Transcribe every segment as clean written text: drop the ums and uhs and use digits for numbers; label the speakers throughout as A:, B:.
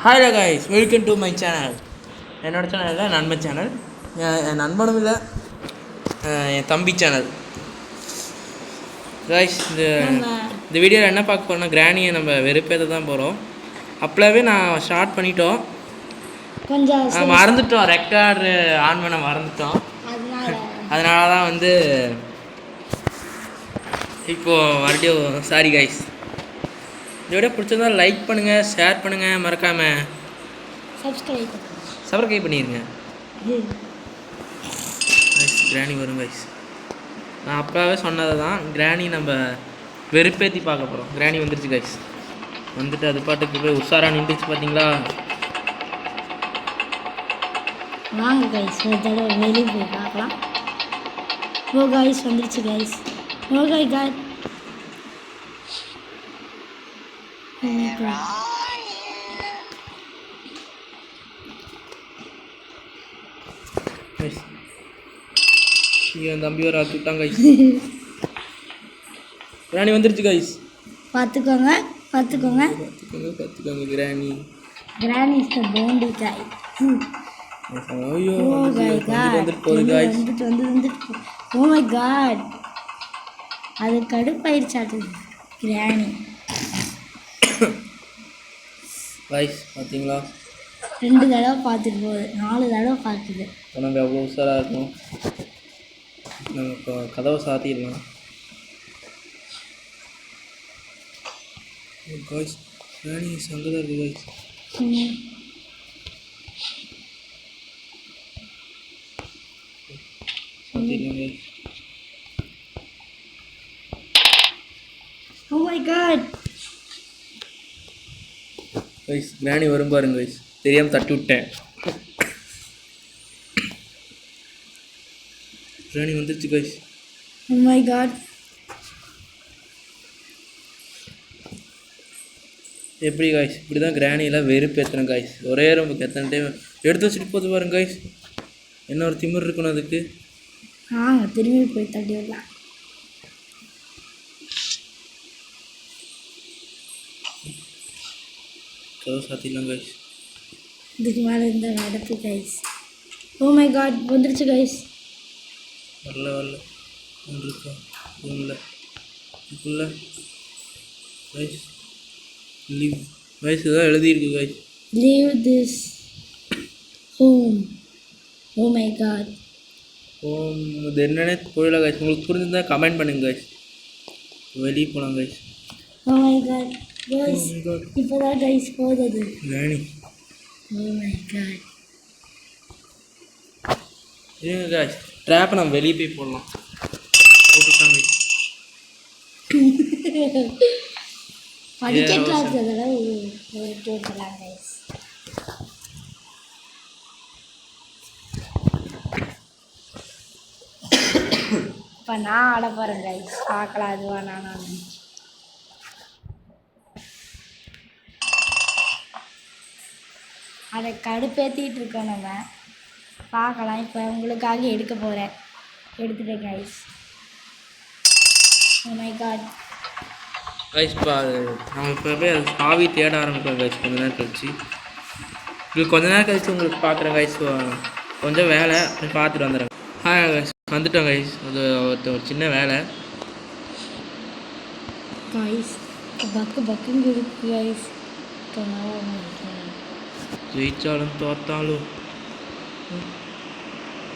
A: Hi guys, welcome to my channel. என்னோடய channel இல்லை, நண்பன் சேனல். என் நண்பனும் இல்லை, என் தம்பி சேனல். கைஸ், இந்த வீடியோவில் என்ன பார்க்க போகிறோம்னா, கிராணியை நம்ம வெறுப்பேற்ற தான் போகிறோம். அப்போவே நான் ஸ்டார்ட் பண்ணிட்டோம், கொஞ்சம் மறந்துட்டோம், ரெக்கார்டு ஆன் பண்ண மறந்துட்டோம். அதனால தான் வந்து இப்போது மறுபடியும் சாரி கைஸ். இந்த வீடியோ பிடிச்சிருந்தா லைக் பண்ணுங்கள், ஷேர் பண்ணுங்கள், மறக்காமல் சப்ஸ்கிரைப் பண்ணிடுங்க. கிராணி வரும் கைஸ். நான் அப்போவே சொன்னது தான், கிராணி நம்ம வெறுப்பேற்றி பார்க்க போகிறோம். கிராணி வந்துருச்சு கைஸ். வந்துட்டு அது பாட்டுக்கு போய் உஷாராக நின்றுச்சு பார்த்தீங்களா?
B: வாங்க கைஸ், ஒரு தடவை வெளியே போய் பார்க்கலாம். ஓ கைஸ், வந்துருச்சு கைஸ். ஓ கைஸ்,
A: என் தம்பி ஒரு ஆத்துட்டாங்க கைஸ். கிராணி வந்துருச்சு கைஸ்.
B: பார்த்துக்கோங்க
A: கிராணி.
B: கிராணி இஸ் தி போண்டி காய்.
A: ஐயோ வந்துட்டு போகுது கைஸ்.
B: வந்து ஓ மை காட், அது கடுப்பாயிருச்சாட்டு கிராணி.
A: கைஸ் பார்த்தீங்களா,
B: 2 தடவை பார்த்துட்டு போகுது, 4 தடவை பார்க்குது.
A: நம்ம எவ்வளோ உஷாராக இருக்கும். நம்ம இப்போ கதவை சாத்திடலாம். கைஸ், கிராணி சங்கதாக இருக்குது கைஸ். சாத்திடலாம் guys.
B: Oh my god
A: guys, granny வரும் பாருங்க கைஸ். தெரியாமல் தட்டி விட்டேன். கிராணி வந்துருச்சு கைஸ்.
B: ஓ மை காட்,
A: எப்படி கைஸ்? இப்படி தான் கிராணியெல்லாம் வெறுப்பு ஏற்றணும் கைஸ். ஒரே ரொம்ப எத்தனை டைம் எடுத்து வச்சுட்டு போது பாருங்க கைஸ். என்ன ஒரு திமிர் இருக்கணும் அதுக்கு.
B: திரும்பி போய் தட்டி விடலாம்.
A: சாத்திடலாம் கைஸ்.
B: இதுக்கு மேலே இந்த நடப்பு கைஸ். ஓ மை காட், வந்துருச்சு கைஸ்.
A: வரல வந்துருக்கா இதுக்குள்ள கைஸ். லீவ் கைஸ், இதான் எழுதியிருக்கு guys.
B: Leave this home. Oh my god,
A: home இது என்னன்னே புரியல கைஸ். உங்களுக்கு புரிஞ்சிருந்தா கமெண்ட் பண்ணுங்க கைஸ். வெளியே போகலாம் guys.
B: Oh my god guys, இப்போதான் கைஸ் போகுது
A: கிராணி.
B: ஓ மை காட்,
A: இருங்க கைஸ், ட்ராப்பை நம்ம வெளியே போய் போடலாம். போட்டுட்டாங்க கைஸ்.
B: படிக்கட்டாக ஒரு போடலாம் கைஸ். இப்போ நான் ஆட போகிறேன் கைஸ். பார்க்கலாம் அதுவா நான் அதை கடுப்பேற்றிட்டு இருக்கோம். நம்ம பார்க்கலாம். இப்போ உங்களுக்காக எடுக்க போகிறேன். எடுத்துட்டேன் guys. Oh my god
A: guys, இப்போ நம்ம இப்போ போய் அது சாவி தேட ஆரம்பிக்கிறோம் கைஸ். கொஞ்ச நேரம் கழிச்சு உங்களுக்கு பார்க்குறேன் கைஸ். கொஞ்சம் வேலை பார்த்துட்டு வந்துடுறேன். கைஸ், வந்துட்டோம் கைஸ். ஒரு சின்ன வேலை
B: கைஸ். பக்குன்னு இருக்கு கைஸ்.
A: ஜெயிச்சாலும் தோத்தாலும்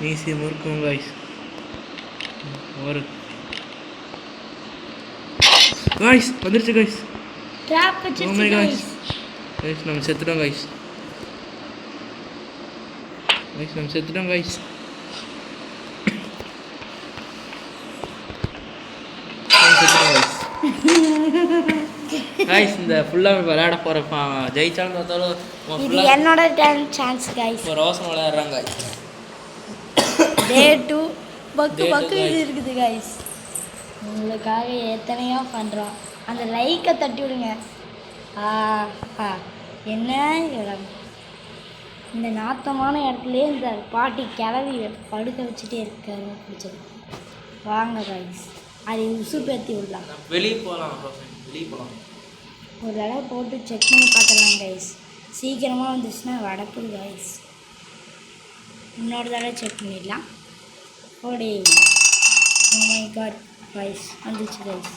A: மீசியம் இருக்கும் கைஸ். ஒரு கைஸ் வந்துருச்சு கைஸ்.
B: ட்ராப் வச்சிருச்சு கைஸ்.
A: கைஸ் நம்ம செத்துட்டோம் கைஸ். நம்ம செத்துட்டோம் கைஸ். கைஸ், இந்த ஃபுல்லாக விளையாட போகிறப்ப ஜெயிச்சாலும் பார்த்தாலும்
B: இது என்னோட சான்ஸ் கைஸ்.
A: இப்போ ரோசன் விளையாடுறாங்க.
B: டே 2 பக்கு இது இருக்குது கைஸ். உங்களுக்காக எத்தனையோ பண்ணுறோம். அந்த லைக்கை தட்டி விடுங்க. என்ன இடம், இந்த நாத்தமான இடத்துலேயே இந்த பாட்டி கிளவி படுக்க வச்சுட்டே இருக்காரு. பிடிச்சது. வாங்க கைஸ், அதை உசுப்பேற்றி விடலாம்.
A: வெளியே போகலாம்.
B: ஒரு தடவை போட்டு செக் பண்ணி பார்த்துடலாம் கைஸ். சீக்கிரமாக வந்துச்சுன்னா வடக்குது கைஸ். இன்னொரு தடவை செக் பண்ணிடலாம். ஓடே ஓ மை காட் கைஸ் வந்துச்சு கைஸ்.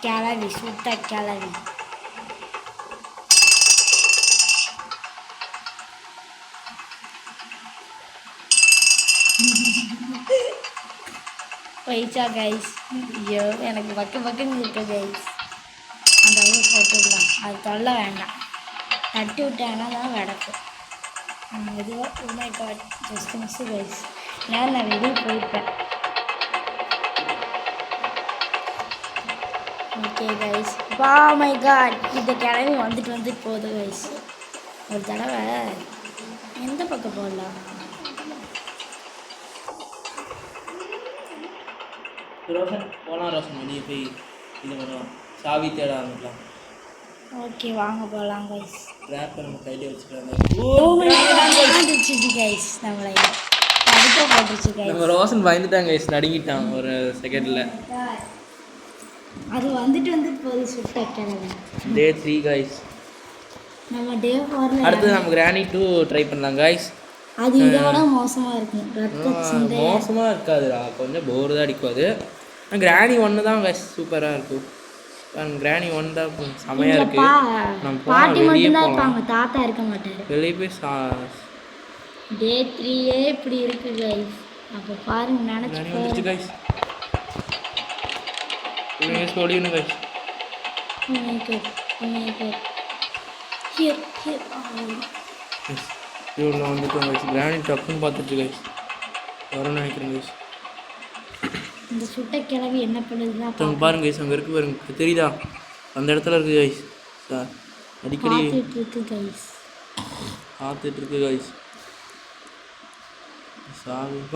B: கிளவி சுட்ட கிளவி. போயிச்சா கைஸ்? ஐயோ எனக்கு பக்கன்னு இருக்கு கைஸ். அந்த அளவு போட்டுடலாம், அது தொல்லை வேண்டாம். தட்டி விட்டாங்கன்னா தான் வடக்கும். மெதுவாக oh my god just miss guys. நான் வெளியே போயிருப்பேன். Okay guys. வா மை காட் இந்த கிளம்பி வந்துட்டு போகுது கைஸ். ஒரு தடவை எந்த பக்கம் போடலாம்?
A: ரோஷன் போகலாம். ரோஷன் வெளியே போய் இது பண்ணுவோம், சாவி தேட ஆரம்பிக்கலாம். ஓகே வாங்க போகலாம் கைஸ். ரேப்பை நம்ம கையிலே வச்சுக்கலாம் கைஸ். நம்மளை தடுக்க போட்டுருச்சு கைஸ். நம்ம ரோஷன் பயந்துட்டாங்க கைஸ், நடுங்கிட்டான் ஒரு செகண்டில்.
B: அது வந்துட்டு போகுது சுட்ட கிளம்பி.
A: டே 3 கைஸ்.
B: நம்ம டே 4
A: அடுத்து நம்ம கிராணி 2 ட்ரை பண்ணலாம் கைஸ்.
B: அது இதோட மோசமாக இருக்கும்.
A: மோசமாக இருக்காதுடா, கொஞ்சம் போர் தான் அடிக்கும். அது கிராணி 1 தான் கைஸ் சூப்பராக இருக்கும். கிராணி 1 தான் செமையாக இருக்கு. நம்ம
B: பாட்டி மட்டும் தான் இருப்பாங்க, தாத்தா இருக்க மாட்டாரு.
A: வெளியே போய்
B: டே 3 இப்படி இருக்கு கைஸ். அப்போ பாருங்க நினச்சி
A: கைஸ். ஓடிக்கணும் கைஸ். இவ்வளோ வந்துட்டோம் கைஸ். கிராணி டப்புன்னு பார்த்துட்டு கைஸ் வரும்னு நினைக்கிறேன் கைஸ்.
B: இந்த சுட்ட கிளவி என்ன பண்ணுதுன்னா
A: பாருங்க கைஸ், அங்கே இருக்கு பாருங்க, தெரியுதா? அந்த இடத்துல இருக்கு கைஸ். அடிக்கடி
B: இருக்கு கைஸ்,
A: பார்த்துட்டு இருக்கு கைஸ்.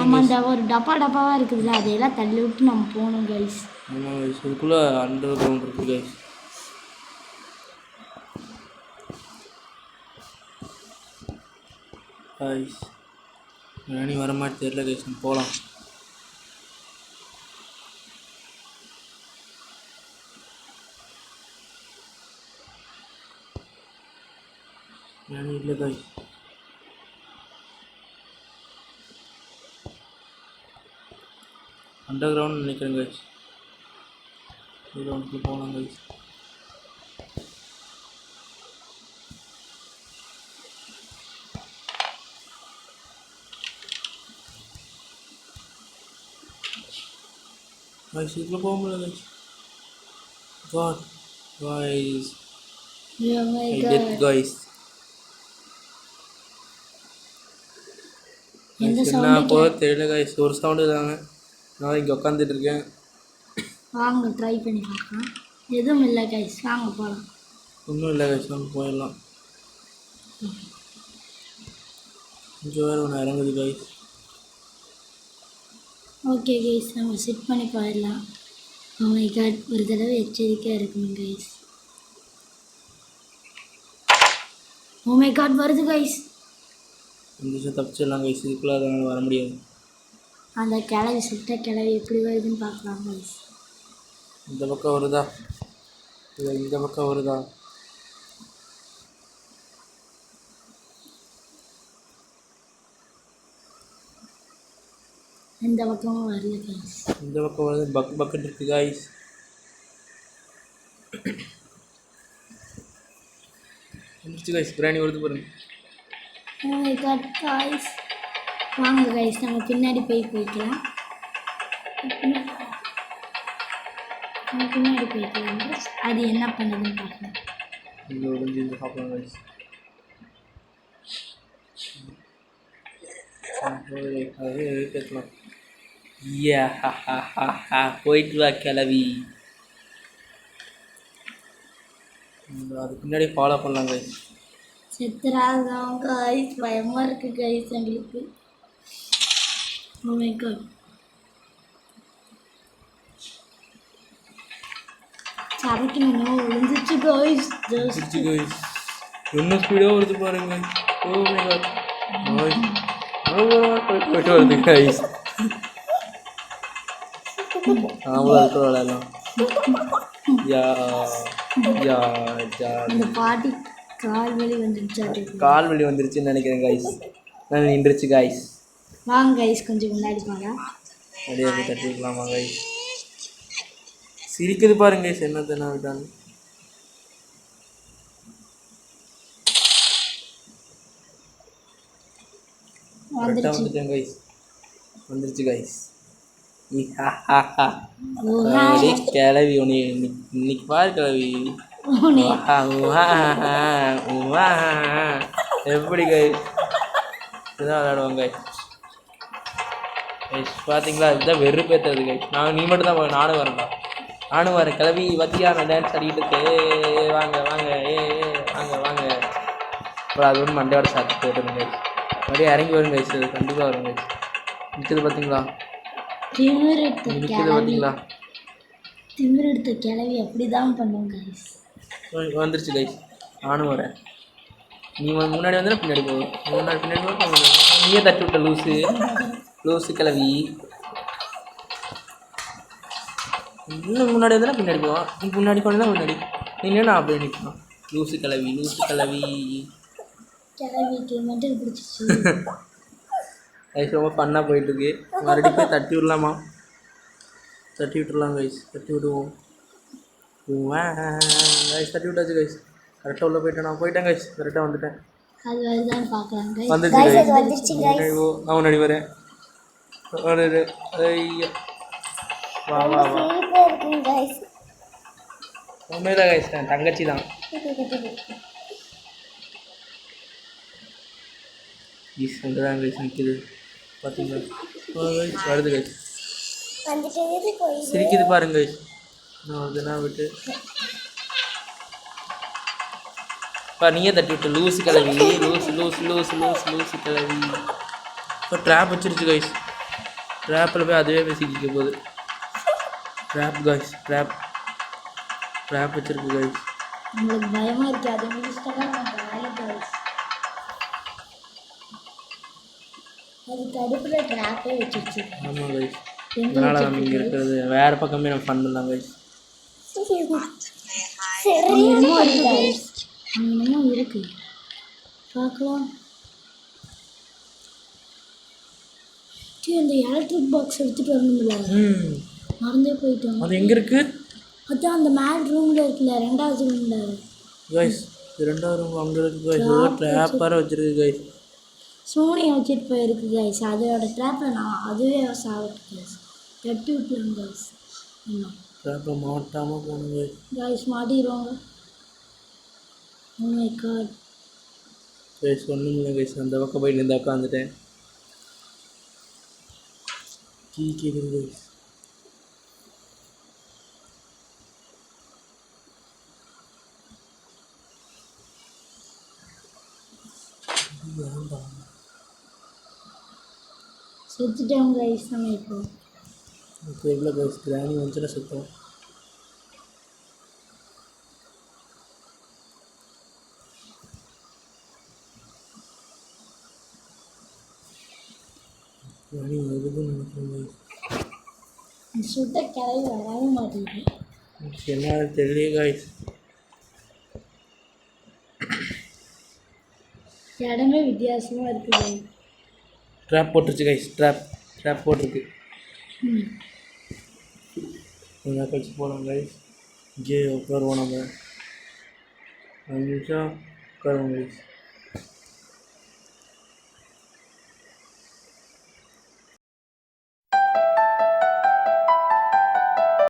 B: நம்ம அந்த ஒரு டப்பாவாக இருக்குதுல்ல, அதையெல்லாம் தள்ளி விட்டு நம்ம போகணும் கைஸ்.
A: ஆமாம் கைஸ், அதுக்குள்ளே அண்டர் கிரவுண்ட் இருக்குது கைஸ். கைஸ் ராணி வர மாதிரி தெரியல கைஸ், நம்ம போகலாம். ராணி இல்லை கைஸ். அண்டர் கிரவுண்ட் நினைக்கிறேன் கைஸ். கிரவுண்டுக்குள்ளே போகலாம் கைஸ். கைஸ் இதுக்குள்ளே போக முடியல guys. God guys, I did guys. என்ன போக தெரியல கைஸ், ஒரு சவுண்டு தாங்க. நான் இங்கே உட்காந்துட்டு இருக்கேன்.
B: வாங்க ட்ரை பண்ணி பார்க்கலாம். எதுவும் இல்லை கைஸ், வாங்க போகலாம்.
A: ஒன்றும் இல்லை கைஸ், வாங்க போயிடலாம். கொஞ்சம் வேறு ஒன்று இறங்குது கைஸ்.
B: ஓகே கைஸ், நம்ம செட் பண்ணி போயிடலாம். ஓ மை காட், ஒரு தடவை எச்சரிக்கையாக இருக்கணும் கைஸ். ஓ மை காட் வருது கைஸ்.
A: இந்த விஷயம் தப்பிச்சிடலாம் கைஸ், இதுக்குள்ளே அதனால் வர முடியாது.
B: அந்த கிளவி சுட்ட கிளவி எப்படி வருதுன்னு பார்க்கலாம் கைஸ்.
A: இந்த பக்கம் வருதா? இல்லை இந்த பக்கம் வருதா?
B: இந்த பக்கமும் வரல கைஸ்.
A: இந்த பக்கம் வருது, பக்கெட் இருக்கு கைஸ். கைஸ் கிராணி வருது பாருங்க.
B: ஓ மை காட் கைஸ், வாங்க கைஸ் நம்ம பின்னாடி போய்க்கலாம். பின்னாடி போய்க்கலாம் கைஸ். அது என்ன பண்ணுதுன்னு பார்க்கலாம்.
A: இங்கே ஒளிஞ்சு இந்த பார்க்கலாம் கைஸ். பேசலாம். போயிட்டு வா கிளவி. அது பின்னாடி ஃபாலோ பண்ணலாம் கைஸ்.
B: செத்துறாதான் கைஸ், பயமாக இருக்குது கைஸ் எங்களுக்கு. ஓ மை காட், சரக்கு இன்னும் விழுந்துச்சு கைஸ்.
A: ஜஸ்ட் கைஸ் என்ன ஸ்பீடாக வருது பாருங்க. ஓ மை காட், போயிட்டு வருது கைஸ். ஆமாம் அதுக்குள்ள விளையாடலாம். யா யா யா.
B: இந்த பாட்டி கால் வலி வந்துருச்சாட்டு.
A: கால் வலி வந்துருச்சுன்னு நினைக்கிறேன் கைஸ். நான் நின்றுச்சு கைஸ்.
B: வாங்க கைஸ் கொஞ்சம் முன்னாடி போகலாம்.
A: அப்படியே போய் தட்டி விடலாமா கைஸ்? சிரிக்குது பாருங்க கைஸ், என்னத்தை நான் விட்டாலும். கரெக்டாக வந்துட்டேன் கைஸ். வந்துருச்சு கைஸ். கிளவி உனி இன்னைக்கு பாரு கிளவி. எப்படி கைஸ் இதுதான் விளையாடுவாங்க கைஸ். கைஸ் பார்த்தீங்களா, இதுதான் வெறுப்பேற்றுறது கைஸ். நீ மட்டும் தான், நானும் வரேன்டா, நானும் வரேன். கிளவி வத்தியா, நான் டான்ஸ் ஆடிக்கிட்டு இருக்கேன். வாங்க வாங்க வாங்க வாங்க. அப்புறம் அது ஒன்று மண்டையோட சாத்தி போட்டுருங்க கைஸ். அப்படியே இறங்கி வரும் கைஸ், அது கண்டிப்பாக வரும் கைஸ். நிற்கிறது பார்த்தீங்களா, நிற்கிறது பார்த்தீங்களா?
B: திமிர் எடுத்த கிளவி அப்படி தான் பண்ணும் கைஸ்.
A: வந்துருச்சு கைஸ், நானும் வரேன். நீ முன்னாடி வந்தால் பின்னாடி போகும், முன்னாடி பின்னாடி போகும். நீயே தட்டி விட்ட லூஸு, லூஸு கிளவி. இன்னும் முன்னாடி வந்தால் பின்னாடி போவான், நீ முன்னாடி போனா முன்னாடி, நீ நான் அப்படியே நிற்கணும். லூஸு கிளவி, லூஸு கிளவி.
B: கிளவிக்கு மட்டும் பிடிச்சிச்சு.
A: கைஸ் ரொம்ப ஃபன்னாக போயிட்டுருக்கு. மறுபடியும் போய் தட்டி விடலாமா? தட்டி விட்டுடலாம் கைஸ், தட்டி விடுவோம். கைஸ் தட்டி விட்டாச்சு கைஸ். கரெக்டாக உள்ளே போயிட்டேன், நான் போயிட்டேன் கைஸ், கரெக்டாக வந்துட்டேன்.
B: அது வருதான் பார்க்கலாம் கைஸ்.
A: வந்துருச்சு கைஸ். நான் முன்னாடி வரேன். ஐயா வா வா வா. உண்மையில கைஸ் என் தங்கச்சி தான். கைஸ் அங்கே தான் கைஸ் நிற்கிது பார்த்தீங்களா? கைஸ் வருது கைஸ், சிரிக்குது பாருங்க கைஸ். நான் அதுனா விட்டு நீயே தட்டி விட்டு லூஸு கிளவி, loose loose loose loose loose கிளவி. இப்போ ட்ராப் வச்சிருச்சு கைஸ். ட்ராப்பில் போய் அதுவே போய் சிக்கிக்க போகுது. ட்ராப் கைஸ், ட்ராப் ட்ராப் வச்சிருக்கு கைஸ்.
B: உங்களுக்கு பயமாக இருக்கு, அது முடிச்சுட்டா கைஸ். அது தடுப்பில் ட்ராப்பே வச்சிருச்சு.
A: ஆமாம் கைஸ், அதனால் நம்ம இங்கே இருக்கிறது வேறு பக்கமே நம்ம ஃபன் பண்ணலாம் கைஸ்.
B: என்னமோ இருக்கு பார்க்கலாம். அந்த எலக்ட்ரிக் பாக்ஸ் எடுத்துகிட்டு வரணும்ல, மறந்தே போயிட்டோம்.
A: அது எங்கே இருக்குது?
B: அதான் அந்த மேல் ரூமில் இருக்குல்ல, 2வது ரூமில்
A: கைஸ். 2வது ரூம் அங்கே இருக்குது கைஸ். ஏதோ ட்ராப்பாக வச்சுருக்கு கைஸ்.
B: சோனியை வச்சுட்டு போயிருக்கு கைஸ். அதோட ட்ராப்பை நான் அதுவே சாப்பிட்டு கைஸ் தட்டி விட்டுலாம் கைஸ். இன்னும்
A: ட்ராப்பை மாட்டாமல் போகணும் கைஸ்.
B: கைஸ் மாட்டிடுவாங்க. ஓ மை காட்
A: கைஸ் ஒன்றும் இல்லை கைஸ். அந்த பக்கம் போய் நின்று உட்காந்துட்டேன். கீ கேட்குது கைஸ்.
B: செத்துட்டோம் கைஸ். நம்ம இப்போ
A: எவ்வளோ கைஸ் கிராணி வந்துச்சுன்னா சுத்தம். கிராணி வருதுன்னு நினைக்கிறேன் கைஸ்.
B: சுட்ட கிளவி வரவே மாட்டேங்குது.
A: என்ன தெரியல கைஸ்.
B: இடமே வித்தியாசமாக இருக்குது.
A: ட்ராப் போட்டுருச்சு கைஸ். ட்ராப் போட்டிருக்கு. கொஞ்சம் கழிச்சு போகலாம் கைஸ். இங்கே உட்காருவோம் நம்ம 5 நிமிஷம் உட்காருவோம் கைஸ்.